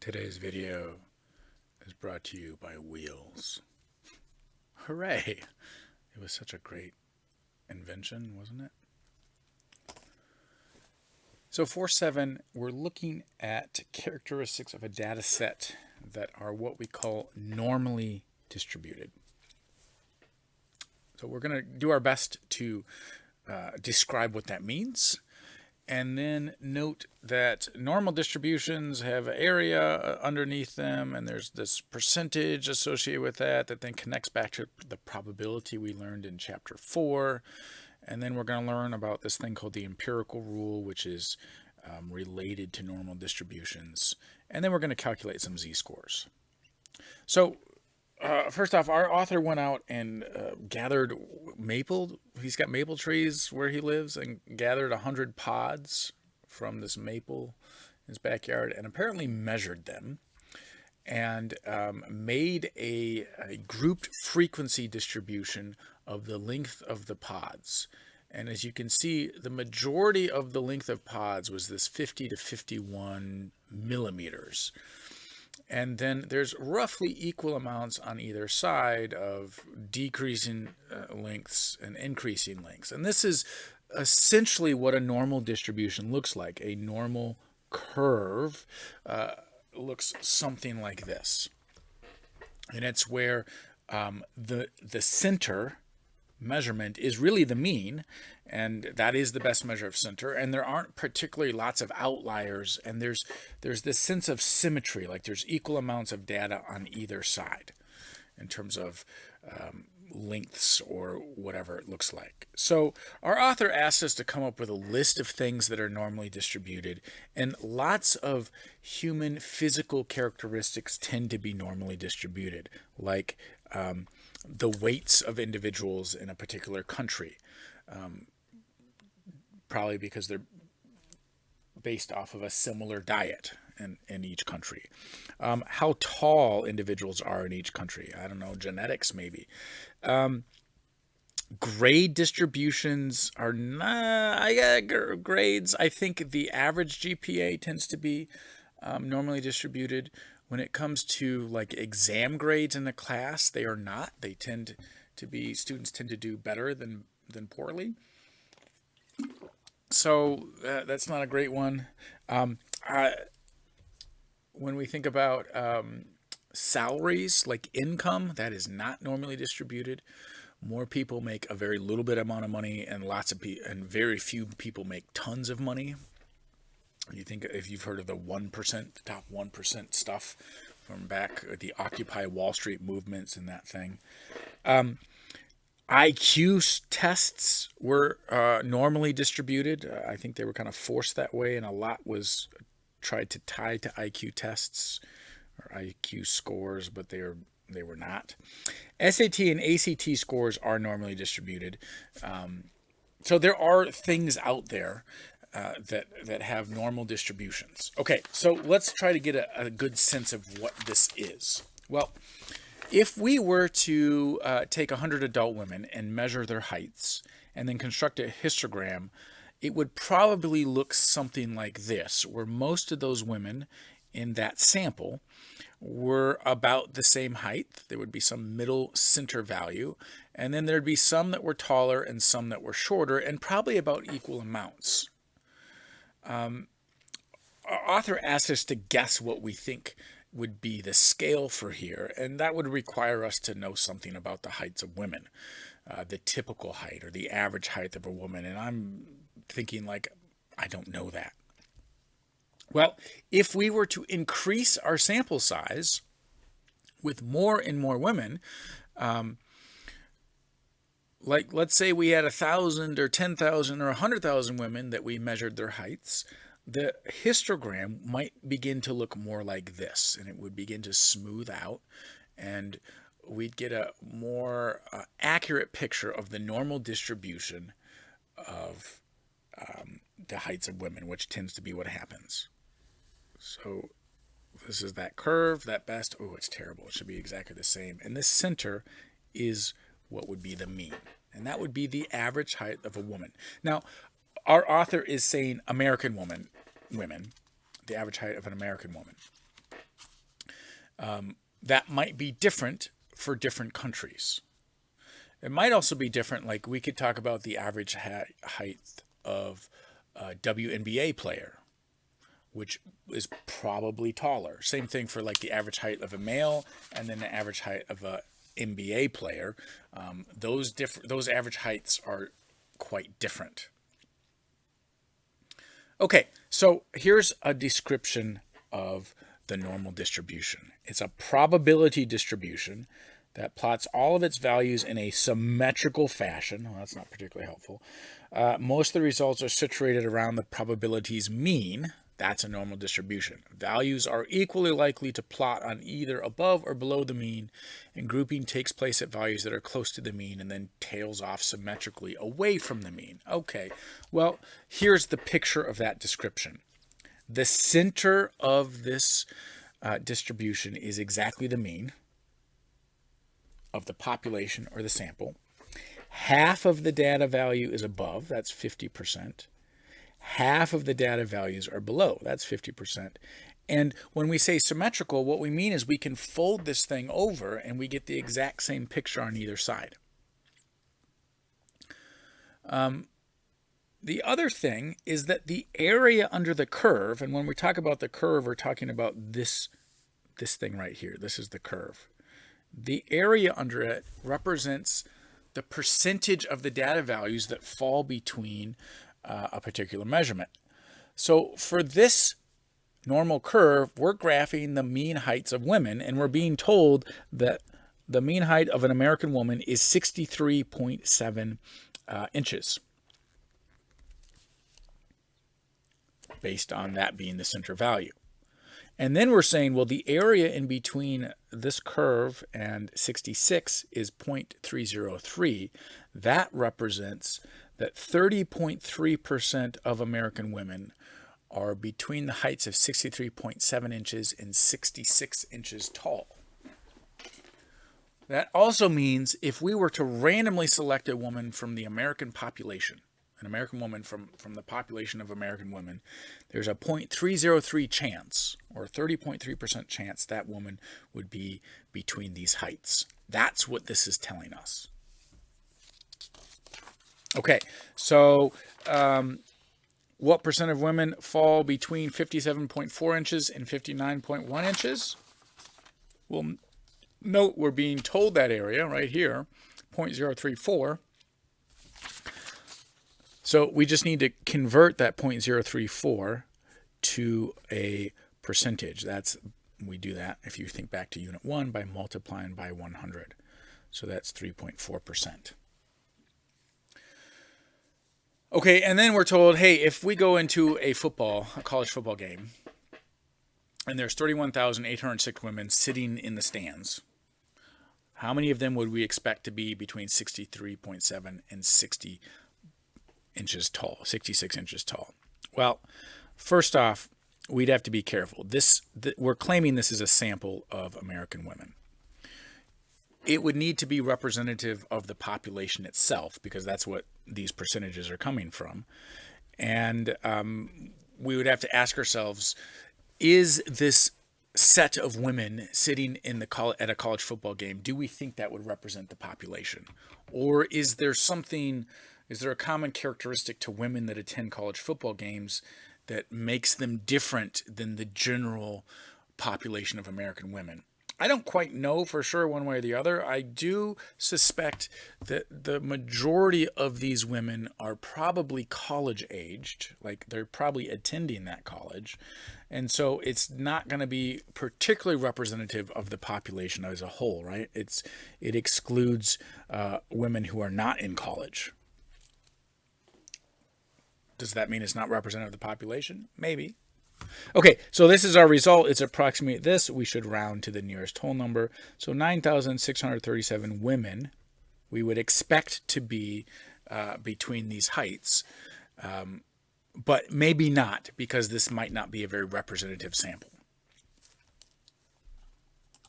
Today's video is brought to you by Wheels. Hooray! It was such a great invention, wasn't it? So 4.7, we're looking at characteristics of a data set that are what we call normally distributed. So we're going to do our best to describe what that means. And then note that normal distributions have area underneath them, and there's this percentage associated with that then connects back to the probability we learned in chapter 4. And then we're going to learn about this thing called the empirical rule, which is related to normal distributions. And then we're going to calculate some z-scores. So first off, our author went out and gathered maple. He's got maple trees where he lives and gathered 100 pods from this maple in his backyard and apparently measured them and made a grouped frequency distribution of the length of the pods. And as you can see, the majority of the length of pods was this 50 to 51 millimeters. And then there's roughly equal amounts on either side of decreasing lengths and increasing lengths. And this is essentially what a normal distribution looks like. A normal curve looks something like this. And it's where the center measurement is really the mean, and that is the best measure of center, and there aren't particularly lots of outliers, and there's this sense of symmetry, like there's equal amounts of data on either side in terms of lengths or whatever it looks like. So our author asked us to come up with a list of things that are normally distributed, and lots of human physical characteristics tend to be normally distributed, like the weights of individuals in a particular country, probably because they're based off of a similar diet in each country. How tall individuals are in each country. I don't know, genetics maybe. Grade distributions are not, grades. I think the average GPA tends to be normally distributed. When it comes to like exam grades in a class, they are not. They tend to be, students tend to do better than poorly. So that's not a great one. When we think about salaries, like income, that is not normally distributed. More people make a very little bit amount of money, and and very few people make tons of money. You think, if you've heard of the 1%, the top 1% stuff from back at the Occupy Wall Street movements and that thing. IQ tests were normally distributed. I think they were kind of forced that way, and a lot was tried to tie to IQ tests or IQ scores, but they were not. SAT and ACT scores are normally distributed. So there are things out there that have normal distributions. Okay, so let's try to get a good sense of what this is. Well, if we were to take 100 adult women and measure their heights and then construct a histogram, it would probably look something like this, where most of those women in that sample were about the same height. There would be some middle center value, and then there'd be some that were taller and some that were shorter, and probably about equal amounts. Our author asked us to guess what we think would be the scale for here, and that would require us to know something about the heights of women, the typical height or the average height of a woman, and I'm thinking like, I don't know that. Well, if we were to increase our sample size with more and more women, like let's say we had 1,000 or 10,000 or 100,000 women that we measured their heights, the histogram might begin to look more like this, and it would begin to smooth out, and we'd get a more accurate picture of the normal distribution of the heights of women, which tends to be what happens. So this is that curve, that best. Oh, it's terrible. It should be exactly the same. And this center is what would be the mean, and that would be the average height of a woman. Now, our author is saying American women, the average height of an American woman. That might be different for different countries. It might also be different, like we could talk about the average height of a WNBA player, which is probably taller. Same thing for like the average height of a male and then the average height of a NBA player. Those average heights are quite different. Okay, so here's a description of the normal distribution. It's a probability distribution that plots all of its values in a symmetrical fashion. Well, that's not particularly helpful. Most of the results are situated around the probability's mean. That's a normal distribution. Values are equally likely to plot on either above or below the mean, and grouping takes place at values that are close to the mean and then tails off symmetrically away from the mean. Okay, well, here's the picture of that description. The center of this distribution is exactly the mean of the population or the sample. Half of the data value is above, that's 50%. Half of the data values are below, that's 50%. And when we say symmetrical, what we mean is we can fold this thing over and we get the exact same picture on either side. The other thing is that the area under the curve, and when we talk about the curve, we're talking about this thing right here. This is the curve. The area under it represents the percentage of the data values that fall between a particular measurement. So for this normal curve, we're graphing the mean heights of women, and we're being told that the mean height of an American woman is 63.7 inches, based on that being the center value. And then we're saying, well, the area in between this curve and 66 is 0.303. That represents that 30.3% of American women are between the heights of 63.7 inches and 66 inches tall. That also means if we were to randomly select a woman from the American population, an American woman from the population of American women, there's a 0.303 chance, or 30.3% chance, that woman would be between these heights. That's what this is telling us. Okay, so what percent of women fall between 57.4 inches and 59.1 inches? Well, note we're being told that area right here, 0.034. So we just need to convert that 0.034 to a percentage. We do that, if you think back to Unit 1, by multiplying by 100. So that's 3.4%. Okay, and then we're told, hey, if we go into a college football game, and there's 31,806 women sitting in the stands, how many of them would we expect to be between 63.7 and 66 inches tall? Well, first off, we'd have to be careful. We're claiming this is a sample of American women. It would need to be representative of the population itself, because that's what these percentages are coming from. And we would have to ask ourselves, is this set of women sitting at a college football game, do we think that would represent the population? Or is there a common characteristic to women that attend college football games that makes them different than the general population of American women? I don't quite know for sure one way or the other. I do suspect that the majority of these women are probably college aged, like they're probably attending that college. And so it's not going to be particularly representative of the population as a whole, right? It excludes women who are not in college. Does that mean it's not representative of the population? Maybe. Okay, so this is our result. It's approximate this. We should round to the nearest whole number. So 9,637 women we would expect to be between these heights, but maybe not, because this might not be a very representative sample.